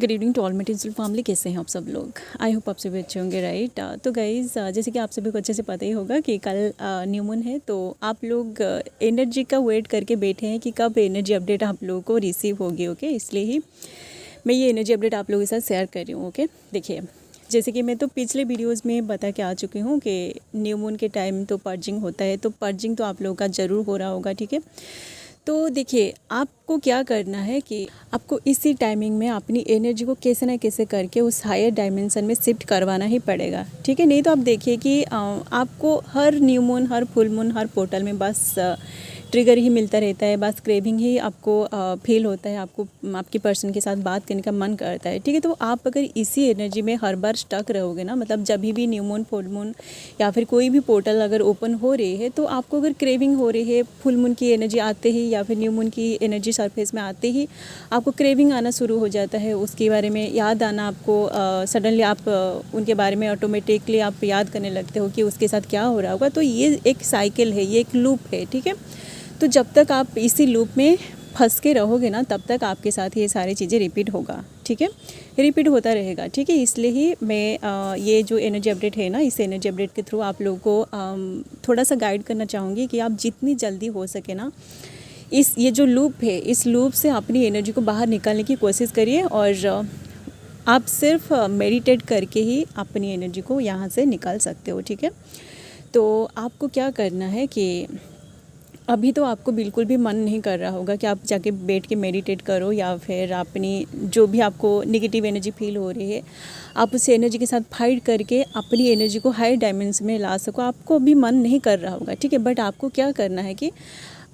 Good evening to all my digital family. कैसे हैं आप सब लोग? आई होप आप सभी अच्छे होंगे, राइट। तो गाइज़, जैसे कि आप सभी को अच्छे से पता ही होगा कि कल न्यू मून है, तो आप लोग एनर्जी का वेट करके बैठे हैं कि कब एनर्जी अपडेट आप लोगों को रिसीव होगी। ओके, इसलिए ही मैं ये एनर्जी अपडेट आप लोगों के साथ शेयर कर रही हूँ। ओके, देखिए, जैसे कि मैं तो पिछले वीडियोस में बता के आ चुकी हूँ कि न्यू मून के टाइम तो पर्जिंग होता है, तो पर्जिंग तो आप लोगों का ज़रूर हो रहा होगा, ठीक है। तो देखिए, आपको क्या करना है कि आपको इसी टाइमिंग में अपनी एनर्जी को कैसे ना कैसे करके उस हायर डायमेंशन में शिफ्ट करवाना ही पड़ेगा, ठीक है। नहीं तो आप देखिए कि आपको हर न्यू मून, हर फुल मून, हर पोर्टल में बस ट्रिगर ही मिलता रहता है, बस क्रेविंग ही आपको फील होता है, आपको आपकी पर्सन के साथ बात करने का मन करता है, ठीक है। तो आप अगर इसी एनर्जी में हर बार स्टक रहोगे ना, मतलब जब भी न्यू मून, फुल मून या फिर कोई भी पोर्टल अगर ओपन हो रही है, तो आपको अगर क्रेविंग हो रही है, फुल मून की एनर्जी आते ही या फिर न्यू मून की एनर्जी सरफेस में आते ही आपको क्रेविंग आना शुरू हो जाता है, उसके बारे में याद आना, आपको सडनली आप उनके बारे में ऑटोमेटिकली आप याद करने लगते हो कि उसके साथ क्या हो रहा होगा। तो ये एक साइकिल है, ये एक लूप है, ठीक है। तो जब तक आप इसी लूप में फंस के रहोगे ना, तब तक आपके साथ ये सारी चीज़ें रिपीट होगा, ठीक है, रिपीट होता रहेगा, ठीक है। इसलिए ही मैं ये जो एनर्जी अपडेट है ना, इस एनर्जी अपडेट के थ्रू आप लोगों को थोड़ा सा गाइड करना चाहूँगी कि आप जितनी जल्दी हो सके ना, ये जो लूप है, इस लूप से अपनी एनर्जी को बाहर निकालने की कोशिश करिए, और आप सिर्फ मेडिटेट करके ही अपनी एनर्जी को यहाँ से निकाल सकते हो, ठीक है। तो आपको क्या करना है कि अभी तो आपको बिल्कुल भी मन नहीं कर रहा होगा कि आप जाके बैठ के मेडिटेट करो, या फिर अपनी जो भी आपको नेगेटिव एनर्जी फील हो रही है, आप उस एनर्जी के साथ फाइट करके अपनी एनर्जी को हाई डायमेंशन में ला सको। आपको अभी मन नहीं कर रहा होगा, ठीक है। बट आपको क्या करना है कि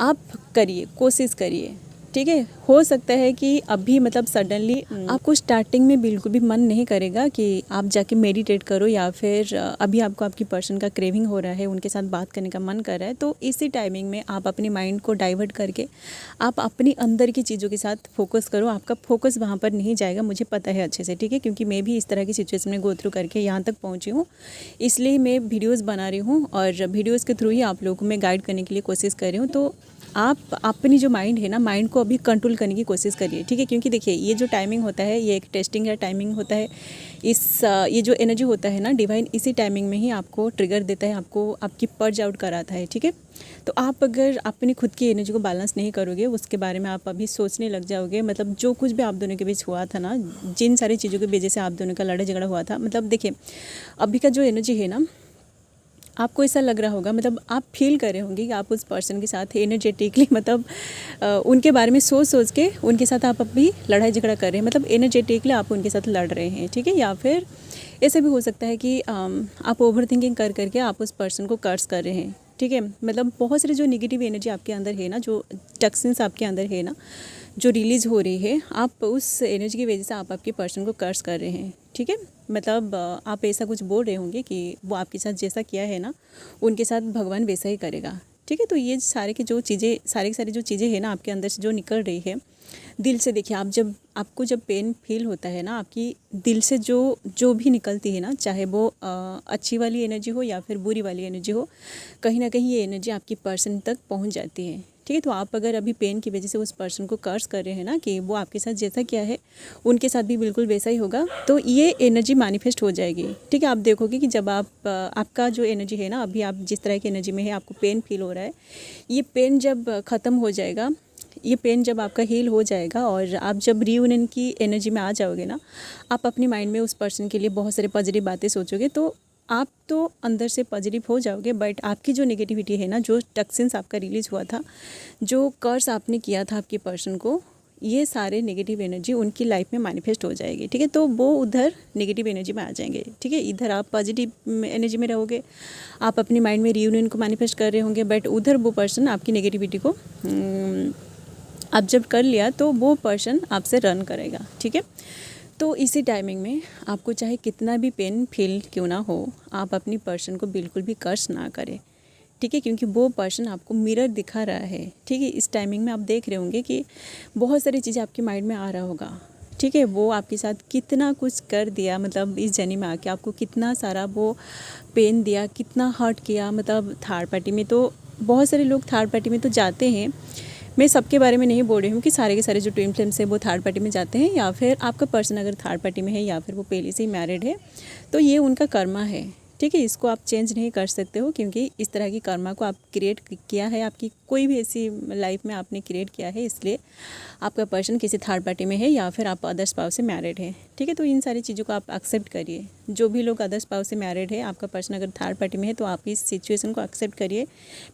आप करिए, कोशिश करिए, ठीक है। हो सकता है कि अभी मतलब सडनली आपको स्टार्टिंग में बिल्कुल भी मन नहीं करेगा कि आप जाके मेडिटेट करो, या फिर अभी आपको आपकी पर्सन का क्रेविंग हो रहा है, उनके साथ बात करने का मन कर रहा है। तो इसी टाइमिंग में आप अपने माइंड को डाइवर्ट करके आप अपनी अंदर की चीज़ों के साथ फोकस करो। आपका फोकस वहाँ पर नहीं जाएगा, मुझे पता है अच्छे से, ठीक है, क्योंकि मैं भी इस तरह की सिचुएशन में गो थ्रू करके यहाँ तक पहुँची हूँ। इसलिए मैं वीडियोज़ बना रही हूँ, और वीडियोज़ के थ्रू ही आप लोगों को मैं गाइड करने के लिए कोशिश कर रही हूँ। तो आप अपनी जो माइंड है ना, माइंड को अभी कंट्रोल करने की कोशिश करिए, ठीक है। क्योंकि देखिए, ये जो टाइमिंग होता है, ये एक टेस्टिंग का टाइमिंग होता है। ये जो एनर्जी होता है ना, डिवाइन इसी टाइमिंग में ही आपको ट्रिगर देता है, आपको आपकी पर्ज आउट कराता है, ठीक है। तो आप अगर अपनी खुद की एनर्जी को बैलेंस नहीं करोगे, उसके बारे में आप अभी सोचने लग जाओगे, मतलब जो कुछ भी आप दोनों के बीच हुआ था ना, जिन सारी चीज़ों की वजह से आप दोनों का लड़ाई झगड़ा हुआ था, मतलब देखिए, अभी का जो एनर्जी है ना, आपको ऐसा लग रहा होगा, मतलब आप फील कर रहे होंगे कि आप उस पर्सन के साथ एनर्जेटिकली, मतलब उनके बारे में सोच सोच के उनके साथ आप अभी लड़ाई झगड़ा कर रहे हैं, मतलब एनर्जेटिकली आप उनके साथ लड़ रहे हैं, ठीक है। या फिर ऐसे भी हो सकता है कि आप ओवर थिंकिंग कर करके आप उस पर्सन को कर्स कर रहे हैं, ठीक है। मतलब बहुत सारी जो नेगेटिव एनर्जी आपके अंदर है ना, जो टॉक्सिन्स आपके अंदर है ना, जो रिलीज़ हो रही है, आप उस एनर्जी की वजह से आप आपके पर्सन को कर्स कर रहे हैं, ठीक है। मतलब आप ऐसा कुछ बोल रहे होंगे कि वो आपके साथ जैसा किया है ना, उनके साथ भगवान वैसा ही करेगा, ठीक है। तो ये सारी की जो चीज़ें, सारी जो चीज़ें हैं ना, आपके अंदर से जो निकल रही है दिल से, देखिए, आपको जब पेन फील होता है ना, आपकी दिल से जो भी निकलती है ना, चाहे वो अच्छी वाली एनर्जी हो या फिर बुरी वाली एनर्जी हो, कहीं ना कहीं ये एनर्जी आपकी पर्सन तक पहुंच जाती है, ठीक है। तो आप अगर अभी पेन की वजह से उस पर्सन को कर्स कर रहे हैं ना, कि वो आपके साथ जैसा किया है उनके साथ भी बिल्कुल वैसा ही होगा, तो ये एनर्जी मैनिफेस्ट हो जाएगी, ठीक है। आप देखोगे कि जब आपका जो एनर्जी है ना, अभी आप जिस तरह की एनर्जी में है, आपको पेन फील हो रहा है, ये पेन जब ख़त्म हो जाएगा, ये पेन जब आपका हील हो जाएगा, और आप जब रीयूनियन की एनर्जी में आ जाओगे ना, आप अपने माइंड में उस पर्सन के लिए बहुत सारे पॉजिटिव बातें सोचोगे, तो आप तो अंदर से पॉजिटिव हो जाओगे। बट आपकी जो नेगेटिविटी है ना, जो टॉक्सिन्स आपका रिलीज हुआ था, जो कर्स आपने किया था आपके पर्सन को, ये सारे नेगेटिव एनर्जी उनकी लाइफ में मैनिफेस्ट हो जाएगी, ठीक है। तो वो उधर नेगेटिव एनर्जी में आ जाएंगे, ठीक है। इधर आप पॉजिटिव एनर्जी में रहोगे, आप अपने माइंड में रीयूनियन को मैनिफेस्ट कर रहे होंगे, बट उधर वो पर्सन आपकी नेगेटिविटी को आप जब कर लिया, तो वो पर्सन आपसे रन करेगा, ठीक है। तो इसी टाइमिंग में आपको चाहे कितना भी पेन फील क्यों ना हो, आप अपनी पर्सन को बिल्कुल भी कर्स ना करें, ठीक है। क्योंकि वो पर्सन आपको मिरर दिखा रहा है, ठीक है। इस टाइमिंग में आप देख रहे होंगे कि बहुत सारी चीज़ें आपके माइंड में आ रहा होगा, ठीक है। वो आपके साथ कितना कुछ कर दिया, मतलब इस जर्नी में आके आपको कितना सारा वो पेन दिया, कितना हर्ट किया। मतलब थर्ड पार्टी में तो बहुत सारे लोग थर्ड पार्टी में तो जाते हैं, मैं सबके बारे में नहीं बोल रही हूँ कि सारे के सारे जो ट्विन फ्लेम्स है वो थर्ड पार्टी में जाते हैं, या फिर आपका पर्सन अगर थर्ड पार्टी में है या फिर वो पहले से ही मैरिड है तो ये उनका कर्मा है, ठीक है। इसको आप चेंज नहीं कर सकते हो, क्योंकि इस तरह की कर्मा को आप क्रिएट किया है, आपकी कोई भी ऐसी लाइफ में आपने क्रिएट किया है, इसलिए आपका पर्सन किसी थर्ड पार्टी में है या फिर आप अदर स्पाउस से मैरिड है, ठीक है। तो इन सारी चीज़ों को आप एक्सेप्ट करिए। जो भी लोग अदर स्पाउस से मैरिड है, आपका पर्सन अगर थर्ड पार्टी में है तो आप इस सिचुएशन को एक्सेप्ट करिए।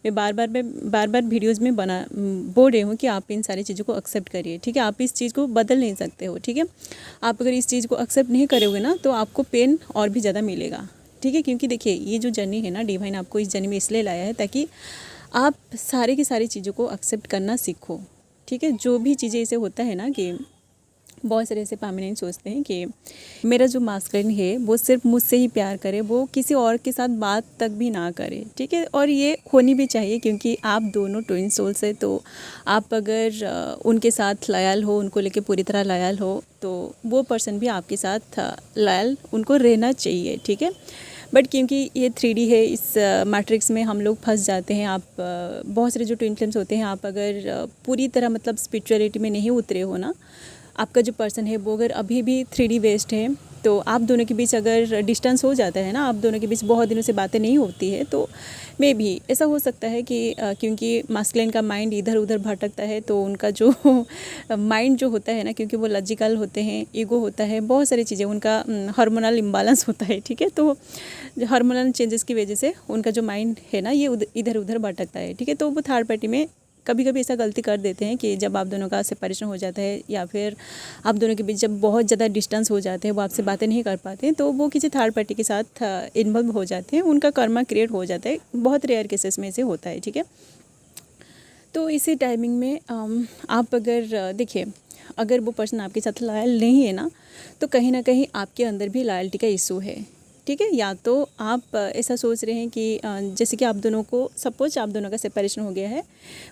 मैं बार बार वीडियोज़ में बोल रही हूँ कि आप इन सारी चीज़ों को एक्सेप्ट करिए, ठीक है। आप इस चीज़ को बदल नहीं सकते हो, ठीक है। आप अगर इस चीज़ को एक्सेप्ट नहीं करोगे ना तो आपको पेन और भी ज़्यादा मिलेगा, ठीक है। क्योंकि देखिए ये जो जर्नी है ना, डिवाइन आपको इस जर्नी में इसलिए लाया है ताकि आप सारी की सारी चीज़ों को एक्सेप्ट करना सीखो, ठीक है। जो भी चीज़ें ऐसे होता है ना कि बहुत सारे ऐसे परमानेंट सोचते हैं कि मेरा जो मास्कुलिन है वो सिर्फ मुझसे ही प्यार करे, वो किसी और के साथ बात तक भी ना करे, ठीक है। और ये होनी भी चाहिए, क्योंकि आप दोनों ट्विन सोल्स है, तो आप अगर उनके साथ लॉयल हो, उनको लेके पूरी तरह लॉयल हो, तो वो पर्सन भी आपके साथ लॉयल उनको रहना चाहिए, ठीक है। बट क्योंकि ये 3D है, इस मैट्रिक्स में हम लोग फंस जाते हैं। आप बहुत सारे जो ट्विन फ्लेम्स होते हैं, आप अगर पूरी तरह मतलब स्पिरिचुअलिटी में नहीं उतरे हो ना, आपका जो पर्सन है वो अगर अभी भी 3D बेस्ड है, तो आप दोनों के बीच अगर डिस्टेंस हो जाता है ना, आप दोनों के बीच बहुत दिनों से बातें नहीं होती है, तो मे भी ऐसा हो सकता है कि क्योंकि मास्कुलिन का माइंड इधर उधर भटकता है, तो उनका जो माइंड जो होता है ना, क्योंकि वो लॉजिकल होते हैं, ईगो होता है, बहुत सारी चीज़ें, उनका हार्मोनल इम्बैलेंस होता है, ठीक है। तो हार्मोनल चेंजेस की वजह से उनका जो माइंड है ना, ये इधर उधर भटकता है, ठीक है। तो वो थर्ड पार्टी में कभी कभी ऐसा गलती कर देते हैं कि जब आप दोनों का सेपरेशन हो जाता है, या फिर आप दोनों के बीच जब बहुत ज़्यादा डिस्टेंस हो जाते हैं, वो आपसे बातें नहीं कर पाते हैं, तो वो किसी थर्ड पार्टी के साथ इन्वॉल्व हो जाते हैं, उनका कर्मा क्रिएट हो जाता है। बहुत रेयर केसेस में से होता है, ठीक है। तो इसी टाइमिंग में आप अगर देखिए, अगर वो पर्सन आपके साथ लॉयल नहीं है ना, तो कहीं ना कहीं आपके अंदर भी लॉयल्टी का इशू है, ठीक है। या तो आप ऐसा सोच रहे हैं कि जैसे कि आप दोनों को सपोज आप दोनों का सेपरेशन हो गया है,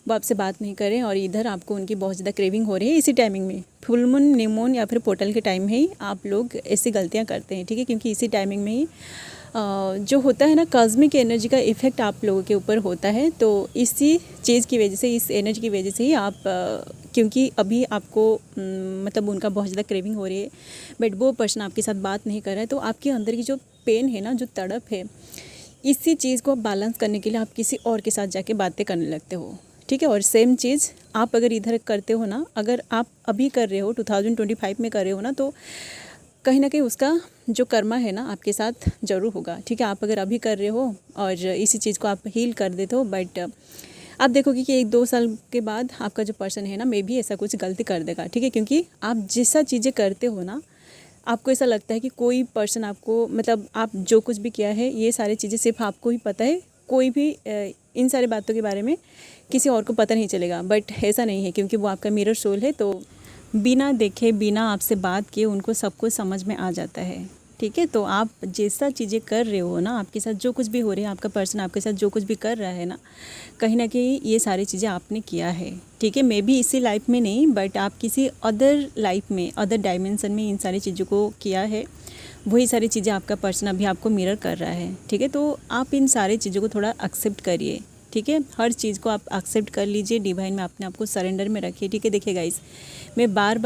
वो आपसे बात नहीं करें, और इधर आपको उनकी बहुत ज़्यादा क्रेविंग हो रही है। इसी टाइमिंग में फुल मून, न्यू मून या फिर पोर्टल के टाइम में ही आप लोग ऐसी गलतियां करते हैं, ठीक है। क्योंकि इसी टाइमिंग में ही जो होता है ना, कॉस्मिक एनर्जी का इफ़ेक्ट आप लोगों के ऊपर होता है। तो इसी चीज़ की वजह से, इस एनर्जी की वजह से ही आप क्योंकि अभी आपको मतलब उनका बहुत ज़्यादा क्रेविंग हो रही है, बट वो पर्सन आपके साथ बात नहीं कर रहा है, तो आपके अंदर की जो पेन है ना, जो तड़प है, इसी चीज़ को आप बैलेंस करने के लिए आप किसी और के साथ जाके बातें करने लगते हो, ठीक है। और सेम चीज़ आप अगर इधर करते हो ना, अगर आप अभी कर रहे हो 2025 में कर रहे हो ना, तो कहीं ना कहीं उसका जो कर्मा है ना आपके साथ ज़रूर होगा, ठीक है। आप अगर अभी कर रहे हो और इसी चीज़ को आप हील कर देते हो, बट आप देखोगे कि 1-2 साल के बाद आपका जो पर्सन है ना, मे भी ऐसा कुछ गलती कर देगा, ठीक है। क्योंकि आप जैसा चीज़ें करते हो ना, आपको ऐसा लगता है कि कोई पर्सन आपको, मतलब आप जो कुछ भी किया है, ये सारी चीज़ें सिर्फ आपको ही पता है, कोई भी इन सारी बातों के बारे में किसी और को पता नहीं चलेगा। बट ऐसा नहीं है, क्योंकि वो आपका मिरर सोल है, तो बिना देखे, बिना आपसे बात किए उनको सब कुछ समझ में आ जाता है, ठीक है। तो आप जैसा चीज़ें कर रहे हो ना, आपके साथ जो कुछ भी हो रहा है, आपका पर्सन आपके साथ जो कुछ भी कर रहा है ना, कहीं ना कहीं ये सारी चीज़ें आपने किया है, ठीक है। मे बी इसी लाइफ में नहीं, बट आप किसी अदर लाइफ में, अदर डायमेंशन में इन सारी चीज़ों को किया है। वही सारी चीज़ें आपका पर्सन अभी आपको मिरर कर रहा है, ठीक है। तो आप इन सारी चीज़ों को थोड़ा एक्सेप्ट करिए, ठीक है। हर चीज़ को आप एक्सेप्ट कर लीजिए, डिवाइन में अपने आप को सरेंडर में रखिए, ठीक है। देखिए गाइस, मैं बार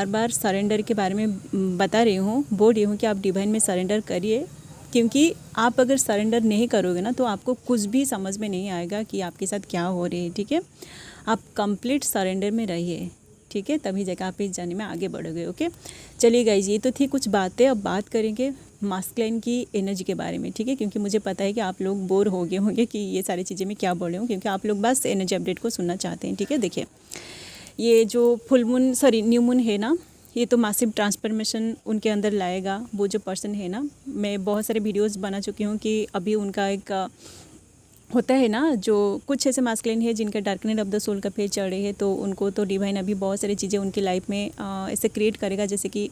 बार सरेंडर के बारे में बता रही हूँ, बोल रही हूँ कि आप डिवाइन में सरेंडर करिए, क्योंकि आप अगर सरेंडर नहीं करोगे ना, तो आपको कुछ भी समझ में नहीं आएगा कि आपके साथ क्या हो रही है, ठीक है। आप कंप्लीट सरेंडर में रहिए, ठीक है, तभी जाकर आप इस जर्नी में आगे बढ़ोगे, ओके। चलिए गाइज, ये तो थी कुछ बातें। अब बात करेंगे मास्कुलिन की एनर्जी के बारे में, ठीक है। क्योंकि मुझे पता है कि आप लोग बोर हो गए होंगे कि ये सारी चीज़ें मैं क्या बोल रही हूँ, क्योंकि आप लोग बस एनर्जी अपडेट को सुनना चाहते हैं, ठीक है। देखिए, ये जो full moon, sorry new moon है ना, ये तो मासिव ट्रांसफॉर्मेशन उनके अंदर लाएगा। वो जो पर्सन है ना, मैं बहुत सारे वीडियोस बना चुकी हूँ कि अभी उनका एक होता है ना, जो कुछ ऐसे मास्कुलिन है जिनका डार्कनेस ऑफ द सोल का फेज चढ़ रही है, तो उनको तो डिवाइन अभी बहुत सारी चीज़ें उनकी लाइफ में ऐसे क्रिएट करेगा। जैसे कि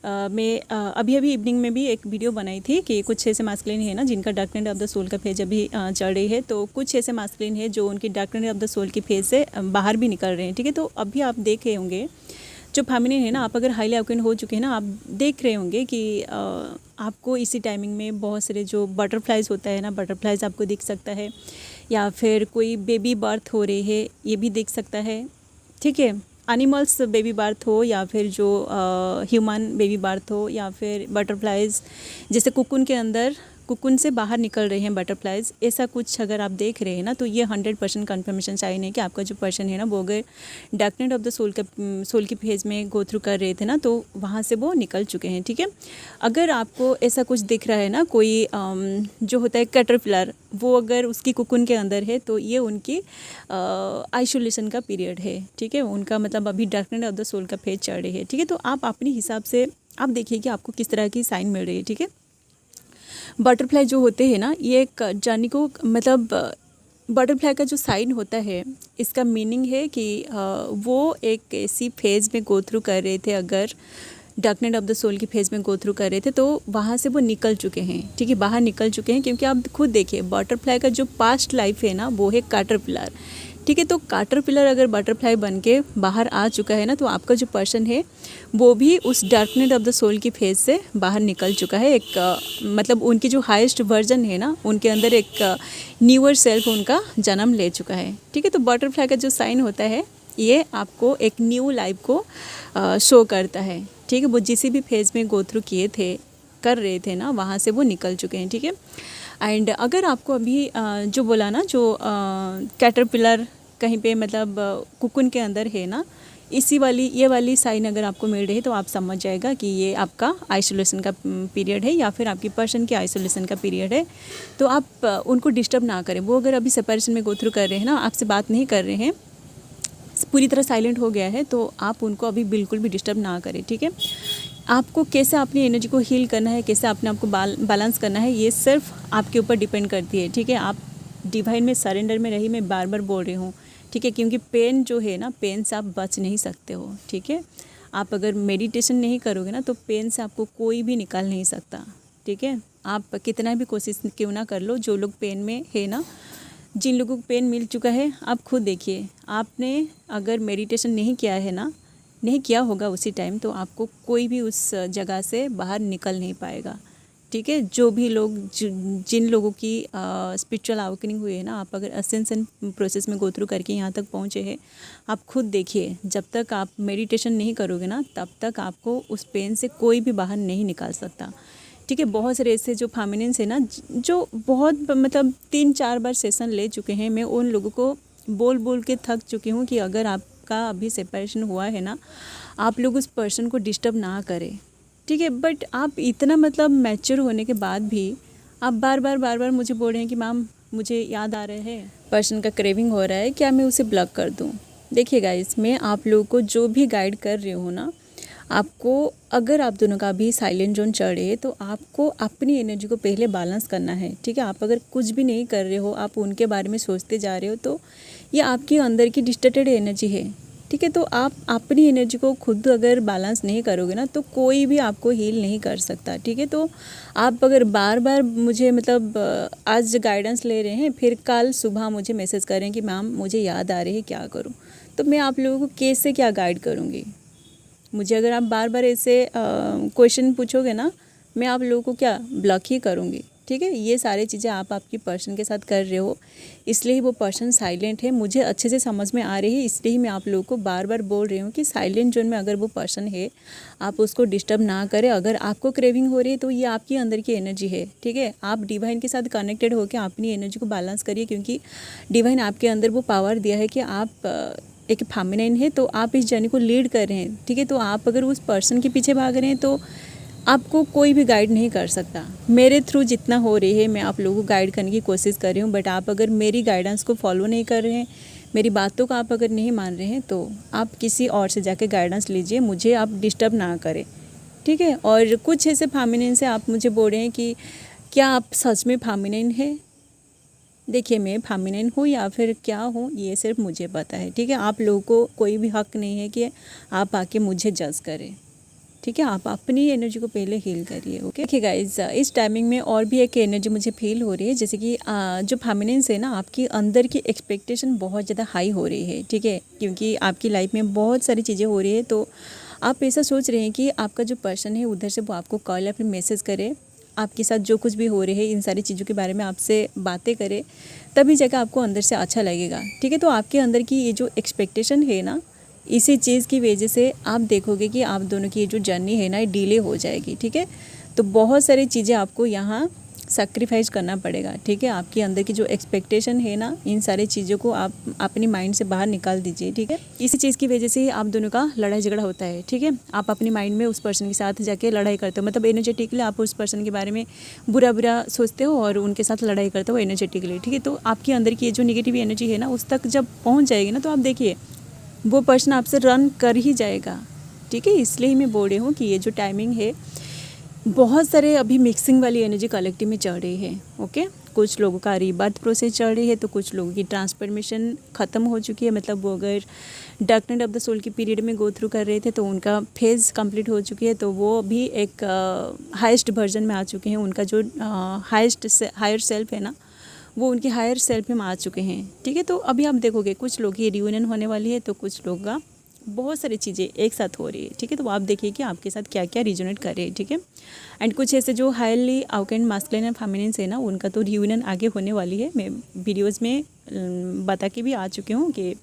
मैं अभी इवनिंग में भी एक वीडियो बनाई थी कि कुछ ऐसे मास्कुलिन है ना जिनका डार्कनेस ऑफ द सोल का फेज अभी चढ़ रही है, तो कुछ ऐसे मास्कुलिन है जो उनकी डार्कनेस ऑफ द सोल की फेज से बाहर भी निकल रहे हैं, ठीक है। तो अभी आप देख रहे होंगे जो फेमिनिन है ना, आप अगर हाईली अवेकन हो चुके हैं ना, आप देख रहे होंगे कि आपको इसी टाइमिंग में बहुत सारे जो बटरफ्लाइज होता है ना, बटरफ्लाइज आपको दिख सकता है, या फिर कोई बेबी बर्थ हो रही है, ये भी दिख सकता है, ठीक है। एनिमल्स बेबी बर्थ हो या फिर जो ह्यूमन बेबी बर्थ हो या फिर बटरफ्लाइज, जैसे कुकुन के अंदर कुकुन से बाहर निकल रहे हैं बटरफ्लाइज, ऐसा कुछ अगर आप देख रहे हैं ना, तो ये 100% कन्फर्मेशन साइन है कि आपका जो पर्सन है ना, वो अगर dark night of the soul की फेज़ में गो थ्रू कर रहे थे ना, तो वहाँ से वो निकल चुके हैं। ठीक है। अगर आपको ऐसा कुछ दिख रहा है ना, कोई जो होता है कैटरपिलर, वो अगर उसकी कुकुन के अंदर है, तो ये उनकी आइसोलेशन का पीरियड है। ठीक है। उनका मतलब अभी dark night of the soul का फेज चल रही है। ठीक है। तो आप अपने हिसाब से आप देखिए कि आपको किस तरह की साइन मिल रही है। ठीक है। बटरफ्लाई जो होते हैं ना, ये एक जर्नी को मतलब बटरफ्लाई का जो साइन होता है, इसका मीनिंग है कि वो एक ऐसी फेज़ में गो थ्रू कर रहे थे, अगर dark night of the soul की फेज़ में गो थ्रू कर रहे थे, तो वहाँ से वो निकल चुके हैं। ठीक है। बाहर निकल चुके हैं, क्योंकि आप खुद देखिए बटरफ्लाई का जो पास्ट लाइफ है ना, वो है कैटरपिलर। ठीक है। तो कैटरपिलर अगर बटरफ्लाई बन के बाहर आ चुका है ना, तो आपका जो पर्सन है वो भी उस dark night of the soul की फेज से बाहर निकल चुका है। एक मतलब उनकी जो हाईएस्ट वर्जन है ना, उनके अंदर एक न्यूअर सेल्फ उनका जन्म ले चुका है। ठीक है। तो बटरफ्लाई का जो साइन होता है, ये आपको एक न्यू लाइफ को शो करता है। ठीक है। वो जिस भी फेज़ में गो थ्रू किए थे, कर रहे थे ना, वहाँ से वो निकल चुके हैं। ठीक है। एंड अगर आपको अभी जो बोला ना, जो कैटरपिलर कहीं पे मतलब कुकुन के अंदर है ना, ये वाली साइन अगर आपको मिल रही है, तो आप समझ जाएगा कि ये आपका आइसोलेशन का पीरियड है, या फिर आपकी पर्सन के आइसोलेशन का पीरियड है। तो आप उनको डिस्टर्ब ना करें। वो अगर अभी सेपरेशन में गो थ्रू कर रहे हैं ना, आपसे बात नहीं कर रहे हैं, पूरी तरह साइलेंट हो गया है, तो आप उनको अभी बिल्कुल भी डिस्टर्ब ना करें। ठीक है। आपको कैसे अपनी एनर्जी को हील करना है, कैसे अपने आप को बैलेंस करना है, ये सिर्फ आपके ऊपर डिपेंड करती है। ठीक है। आप डिवाइन में सरेंडर में रही, मैं बार बार बोल रही हूँ। ठीक है। क्योंकि पेन जो है ना, पेन से आप बच नहीं सकते हो। ठीक है। आप अगर मेडिटेशन नहीं करोगे ना, तो पेन से आपको कोई भी निकाल नहीं सकता। ठीक है। आप कितना भी कोशिश क्यों ना कर लो, जो लोग पेन में है ना, जिन लोगों को पेन मिल चुका है, आप खुद देखिए, आपने अगर मेडिटेशन नहीं किया है ना, नहीं किया होगा उसी टाइम, तो आपको कोई भी उस जगह से बाहर निकल नहीं पाएगा। ठीक है। जो भी लोग जिन लोगों की स्पिरिचुअल अवेकनिंग हुई है ना, आप अगर असेंशन प्रोसेस में गो थ्रू करके यहाँ तक पहुँचे हैं, आप खुद देखिए, जब तक आप मेडिटेशन नहीं करोगे ना, तब तक आपको उस पेन से कोई भी बाहर नहीं निकाल सकता। ठीक है। बहुत सारे ऐसे जो फेमिनिन्स है ना, जो बहुत मतलब 3-4 बार सेशन ले चुके हैं, मैं उन लोगों को बोल बोल के थक चुकी हूँ कि अगर आपका अभी सेपरेशन हुआ है ना, आप लोग उस पर्सन को डिस्टर्ब ना करें। ठीक है। बट आप इतना मतलब मैच्योर होने के बाद भी आप बार बार मुझे बोल रहे हैं कि मैम मुझे याद आ रहे हैं, पर्सन का क्रेविंग हो रहा है, क्या मैं उसे ब्लॉक कर दूं? देखिए गाइस, मैं आप लोगों को जो भी गाइड कर रही हूँ ना, आपको अगर आप दोनों का भी साइलेंट जोन चल रही है, तो आपको अपनी एनर्जी को पहले बैलेंस करना है। ठीक है। आप अगर कुछ भी नहीं कर रहे हो, आप उनके बारे में सोचते जा रहे हो, तो ये आपकी अंदर की डिस्टर्टेड एनर्जी है। ठीक है। तो आप अपनी एनर्जी को खुद अगर बैलेंस नहीं करोगे ना, तो कोई भी आपको हील नहीं कर सकता। ठीक है। तो आप अगर बार बार मुझे मतलब आज गाइडेंस ले रहे हैं, फिर कल सुबह मुझे मैसेज करें कि मैम मुझे याद आ रही है, क्या करूं, तो मैं आप लोगों को कैसे क्या गाइड करूंगी? मुझे अगर आप बार बार ऐसे क्वेश्चन पूछोगे ना, मैं आप लोगों को क्या ब्लॉक ही करूँगी। ठीक है। ये सारी चीज़ें आप आपकी पर्सन के साथ कर रहे हो, इसलिए ही वो पर्सन साइलेंट है। मुझे अच्छे से समझ में आ रही है, इसलिए ही मैं आप लोगों को बार बार बोल रही हूँ कि साइलेंट जोन में अगर वो पर्सन है, आप उसको डिस्टर्ब ना करें। अगर आपको क्रेविंग हो रही है, तो ये आपकी अंदर की एनर्जी है। ठीक है। आप डिवाइन के साथ कनेक्टेड होकर अपनी एनर्जी को बैलेंस करिए, क्योंकि डिवाइन आपके अंदर वो पावर दिया है कि आप एक फेमिनिन है, तो आप इस जर्नी को लीड कर रहे हैं। ठीक है। तो आप अगर उस पर्सन के पीछे भाग रहे हैं, तो आपको कोई भी गाइड नहीं कर सकता। मेरे थ्रू जितना हो रही है, मैं आप लोगों को गाइड करने की कोशिश कर रही हूँ, बट आप अगर मेरी गाइडेंस को फॉलो नहीं कर रहे हैं, मेरी बातों को आप अगर नहीं मान रहे हैं, तो आप किसी और से जाके गाइडेंस लीजिए, मुझे आप डिस्टर्ब ना करें। ठीक है। और कुछ ऐसे फेमिनिन से आप मुझे बोल रहे हैं कि क्या आप सच में फेमिनिन है? देखिए, मैं फेमिनिन हूँ या फिर क्या हूँ, ये सिर्फ मुझे पता है। ठीक है। आप लोगों को कोई भी हक नहीं है कि आप आके मुझे जज करें। ठीक है। आप अपनी एनर्जी को पहले हील करिए। ओके। देखिए गाइज, इस टाइमिंग में और भी एक एनर्जी मुझे फील हो रही है, जैसे कि जो फेमिनिन्स है ना, आपकी अंदर की एक्सपेक्टेशन बहुत ज़्यादा हाई हो रही है। ठीक है। क्योंकि आपकी लाइफ में बहुत सारी चीज़ें हो रही है, तो आप ऐसा सोच रहे हैं कि आपका जो पर्सन है उधर से वो आपको कॉल या फिर मैसेज करे, आपके साथ जो कुछ भी हो रही है इन सारी चीज़ों के बारे में आपसे बातें करे, तभी जाकर आपको अंदर से अच्छा लगेगा। ठीक है। तो आपके अंदर की ये जो एक्सपेक्टेशन है ना, इसी चीज़ की वजह से आप देखोगे कि आप दोनों की ये जो जर्नी है ना, ये डिले हो जाएगी, ठीक है। तो बहुत सारी चीज़ें आपको यहाँ सैक्रिफाइस करना पड़ेगा, ठीक है। आपके अंदर की जो एक्सपेक्टेशन है ना, इन सारी चीज़ों को आप अपनी माइंड से बाहर निकाल दीजिए, ठीक है। इसी चीज़ की वजह से ही आप दोनों का लड़ाई झगड़ा होता है, ठीक है। आप अपनी माइंड में उस पर्सन के साथ जाके लड़ाई करते हो, मतलब एनर्जेटिकली आप उस पर्सन के बारे में बुरा बुरा सोचते हो और उनके साथ लड़ाई करते हो एनर्जेटिकली, ठीक है। तो आपके अंदर की ये जो निगेटिव एनर्जी है ना, उस तक जब पहुँच जाएगी ना, तो आप देखिए वो पर्सन आपसे रन कर ही जाएगा, ठीक है। इसलिए ही मैं बोल रही हूँ कि ये जो टाइमिंग है, बहुत सारे अभी मिक्सिंग वाली एनर्जी कलेक्टिव में चल रही है, ओके। कुछ लोगों का रीबर्थ प्रोसेस चल रही है, तो कुछ लोगों की ट्रांसफॉर्मेशन ख़त्म हो चुकी है, मतलब वो अगर dark night of the soul की पीरियड में गो थ्रू कर रहे थे तो उनका फेज़ कंप्लीट हो चुकी है, तो वो भी एक हाईएस्ट वर्जन में आ चुके हैं। उनका जो हायर सेल्फ है ना, वो उनके हायर सेल्फ में आ चुके हैं, ठीक है। तो अभी आप देखोगे कुछ लोग की रियूनियन होने वाली है, तो कुछ लोग का बहुत सारी चीज़ें एक साथ हो रही है, ठीक है। तो आप देखिए कि आपके साथ क्या क्या रिजोनेट कर रहे हैं, ठीक है। एंड कुछ ऐसे जो हाईली आउकेंड मास्कुलिन एंड फेमिनिन है ना, उनका तो रियूनियन आगे होने वाली है। मैं वीडियोस में बता के भी आ चुकी हूँ कि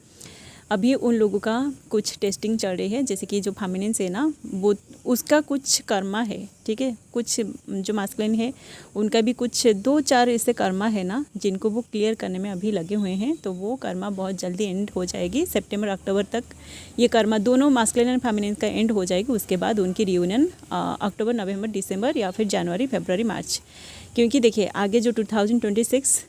अभी उन लोगों का कुछ टेस्टिंग चल रही है, जैसे कि जो फेमिनिन है ना, वो उसका कुछ कर्मा है, ठीक है। कुछ जो मास्कुलिन है उनका भी कुछ 2-4 ऐसे कर्मा है ना, जिनको वो क्लियर करने में अभी लगे हुए हैं। तो वो कर्मा बहुत जल्दी एंड हो जाएगी, सितंबर अक्टूबर तक ये कर्मा दोनों मास्कुलिन एंड फेमिनिन का एंड हो जाएगी। उसके बाद उनकी रियूनियन अक्टूबर, नवंबर, दिसंबर या फिर जनवरी, फरवरी, मार्च। क्योंकि देखिए आगे जो 2026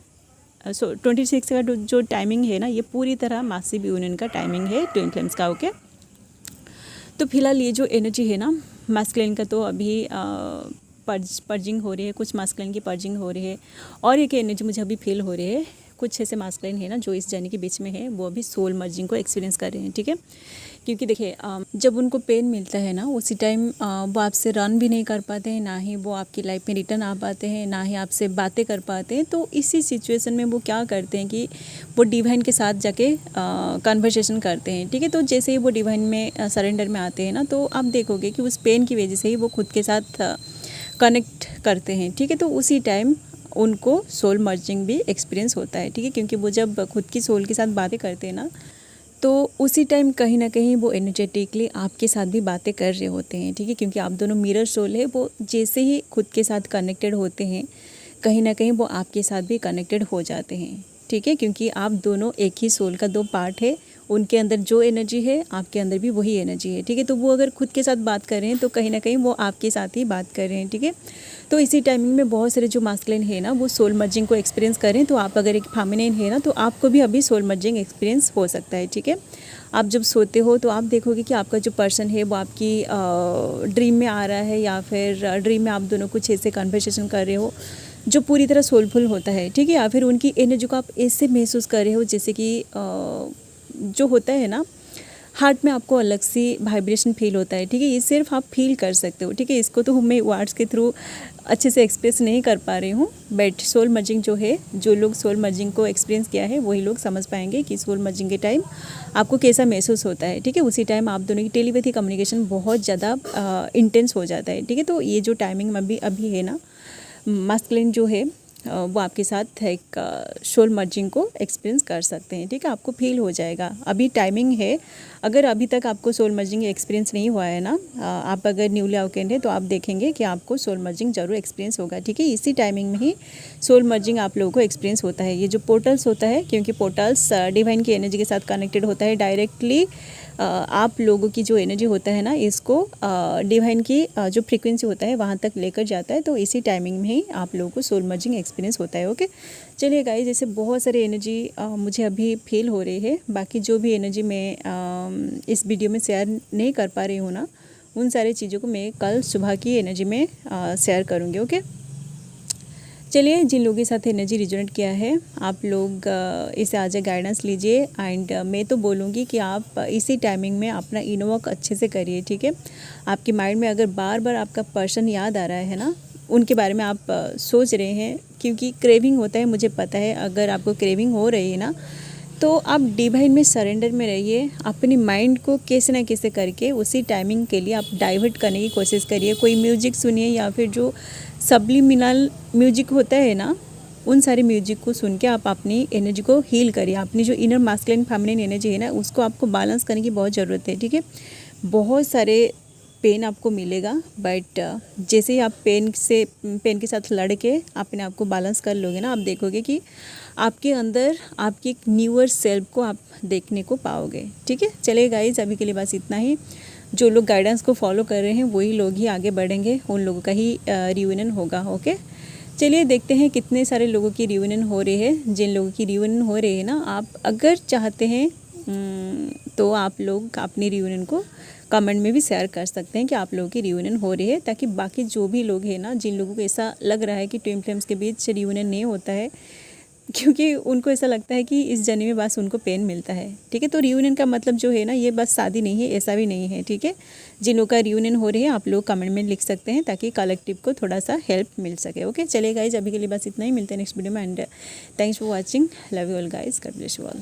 का जो टाइमिंग है ना, ये पूरी तरह मासिव यूनियन का टाइमिंग है ट्विन फ्लेम्स का, ओके। तो फिलहाल ये जो एनर्जी है ना मास्कुलिन का, तो अभी पर्जिंग हो रही है, कुछ मास्कुलिन की पर्जिंग हो रही है। और एक एनर्जी मुझे अभी फील हो रही है, कुछ ऐसे मास्कुलिन है ना जो इस जर्नी के बीच में है, वो अभी सोल मर्जिंग को एक्सपीरियंस कर रहे हैं, ठीक है। क्योंकि देखिए जब उनको पेन मिलता है ना, उसी टाइम वो आपसे रन भी नहीं कर पाते हैं, ना ही वो आपकी लाइफ में रिटर्न आ पाते हैं, ना ही आपसे बातें कर पाते हैं। तो इसी सिचुएशन में वो क्या करते हैं कि वो डिवाइन के साथ जाके कन्वर्सेशन करते हैं, ठीक है। तो जैसे ही वो डिवाइन में सरेंडर में आते हैं ना, तो आप देखोगे कि उस पेन की वजह से ही वो खुद के साथ कनेक्ट करते हैं, ठीक है। तो उसी टाइम उनको सोल मर्जिंग भी एक्सपीरियंस होता है, ठीक है। क्योंकि वो जब खुद की सोल के साथ बातें करते हैं ना, तो उसी टाइम कहीं ना कहीं वो एनर्जेटिकली आपके साथ भी बातें कर रहे होते हैं, ठीक है। क्योंकि आप दोनों मिरर सोल है, वो जैसे ही खुद के साथ कनेक्टेड होते हैं, कहीं ना कहीं वो आपके साथ भी कनेक्टेड हो जाते हैं, ठीक है। क्योंकि आप दोनों एक ही सोल का 2 पार्ट है, उनके अंदर जो एनर्जी है आपके अंदर भी वही एनर्जी है, ठीक है। तो वो अगर खुद के साथ बात कर रहे हैं, तो कहीं ना कहीं वो आपके साथ ही बात कर रहे हैं, ठीक है। तो इसी टाइमिंग में बहुत सारे जो मास्कुलिन है ना, वो सोल मर्जिंग को एक्सपीरियंस करें। तो आप अगर एक फेमिनिन है ना, तो आपको भी अभी सोल मर्जिंग एक्सपीरियंस हो सकता है, ठीक है। आप जब सोते हो तो आप देखोगे कि आपका जो पर्सन है वो आपकी ड्रीम में आ रहा है, या फिर ड्रीम में आप दोनों कुछ ऐसे कन्वर्सेशन कर रहे हो जो पूरी तरह सोलफुल होता है, ठीक है। या फिर उनकी एनर्जी को आप ऐसे महसूस कर रहे हो जैसे कि जो होता है ना, हार्ट में आपको अलग सी वाइब्रेशन फील होता है, ठीक है। ये सिर्फ आप फील कर सकते हो, ठीक है। इसको तो मैं वर्ड्स के थ्रू अच्छे से एक्सप्रेस नहीं कर पा रही हूँ, बट सोल मर्जिंग जो है, जो लोग सोल मर्जिंग को एक्सपीरियंस किया है वही लोग समझ पाएंगे कि सोल मर्जिंग के टाइम आपको कैसा महसूस होता है, ठीक है। उसी टाइम आप दोनों की टेलीपैथी कम्युनिकेशन बहुत ज़्यादा इंटेंस हो जाता है, ठीक है। तो ये जो टाइमिंग में अभी है ना, मास्कुलिन जो है वो आपके साथ एक सोल मर्जिंग को एक्सपीरियंस कर सकते हैं, ठीक है। आपको फील हो जाएगा, अभी टाइमिंग है। अगर अभी तक आपको सोल मर्जिंग एक्सपीरियंस नहीं हुआ है ना, आप अगर न्यूली अवेकेंड है, तो आप देखेंगे कि आपको सोल मर्जिंग जरूर एक्सपीरियंस होगा, ठीक है। इसी टाइमिंग में ही सोल मर्जिंग आप लोगों को एक्सपीरियंस होता है। ये जो पोर्टल्स होता है, क्योंकि पोर्टल्स डिवाइन की एनर्जी के साथ कनेक्टेड होता है डायरेक्टली, आप लोगों की जो एनर्जी होता है ना, इसको डिवाइन की जो फ्रीक्वेंसी होता है वहाँ तक लेकर जाता है। तो इसी टाइमिंग में ही आप लोगों को सोल मर्जिंग एक्सपीरियंस होता है, ओके। चलिए गाइस, जैसे बहुत सारी एनर्जी मुझे अभी फील हो रही है, बाकी जो भी एनर्जी मैं इस वीडियो में शेयर नहीं कर पा रही हूँ ना, उन सारी चीज़ों को मैं कल सुबह की एनर्जी में शेयर करूँगी, ओके। चलिए, जिन लोगों के साथ एनर्जी रिजोनेट किया है, आप लोग इसे आज गाइडेंस लीजिए। एंड मैं तो बोलूँगी कि आप इसी टाइमिंग में अपना इनर वर्क अच्छे से करिए, ठीक है। आपके माइंड में अगर बार बार आपका पर्सन याद आ रहा है ना, उनके बारे में आप सोच रहे हैं, क्योंकि क्रेविंग होता है, मुझे पता है। अगर आपको क्रेविंग हो रही है ना, तो आप डिवाइन में सरेंडर में रहिए। अपनी माइंड को कैसे ना कैसे करके उसी टाइमिंग के लिए आप डाइवर्ट करने की कोशिश करिए। कोई म्यूजिक सुनिए, या फिर जो सब्लिमिनल म्यूजिक होता है ना, उन सारे म्यूजिक को सुन के आप अपनी एनर्जी को हील करिए। अपनी जो इनर मास्कुलिन फेमिनिन एनर्जी है ना, उसको आपको बैलेंस करने की बहुत ज़रूरत है, ठीक है। बहुत सारे पेन आपको मिलेगा, बट जैसे ही आप पेन के साथ लड़ के अपने आप को बैलेंस कर लोगे ना, आप देखोगे कि आपके अंदर आपकी एक न्यूअर सेल्फ को आप देखने को पाओगे, ठीक है। चलिए गाइज, अभी के लिए बस इतना ही। जो लोग गाइडेंस को फॉलो कर रहे हैं वही लोग ही आगे बढ़ेंगे, उन लोगों का ही रियूनियन होगा, ओके। चलिए देखते हैं कितने सारे लोगों की रियूनियन हो रही है। जिन लोगों की रियूनियन हो रही है ना, आप अगर चाहते हैं तो आप लोग अपनी रियूनियन को कमेंट में भी शेयर कर सकते हैं कि आप लोगों की रियूनियन हो रही है, ताकि बाकी जो भी लोग हैं ना, जिन लोगों को ऐसा लग रहा है कि ट्विन फ्लेम्स के बीच रियूनियन नहीं होता है, क्योंकि उनको ऐसा लगता है कि इस जर्नी में बस उनको पेन मिलता है, ठीक है। तो रियूनियन का मतलब जो है ना, ये बस शादी नहीं है, ऐसा भी नहीं है, ठीक है। जिन लोगों का रियूनियन हो रही है, आप लोग कमेंट में लिख सकते हैं, ताकि कलेक्टिव को थोड़ा सा हेल्प मिल सके, ओके। चलिए गाइज, अभी के लिए बस इतना ही। मिलते हैं नेक्स्ट वीडियो में, and thanks for watching. Love you all guys, God bless you all.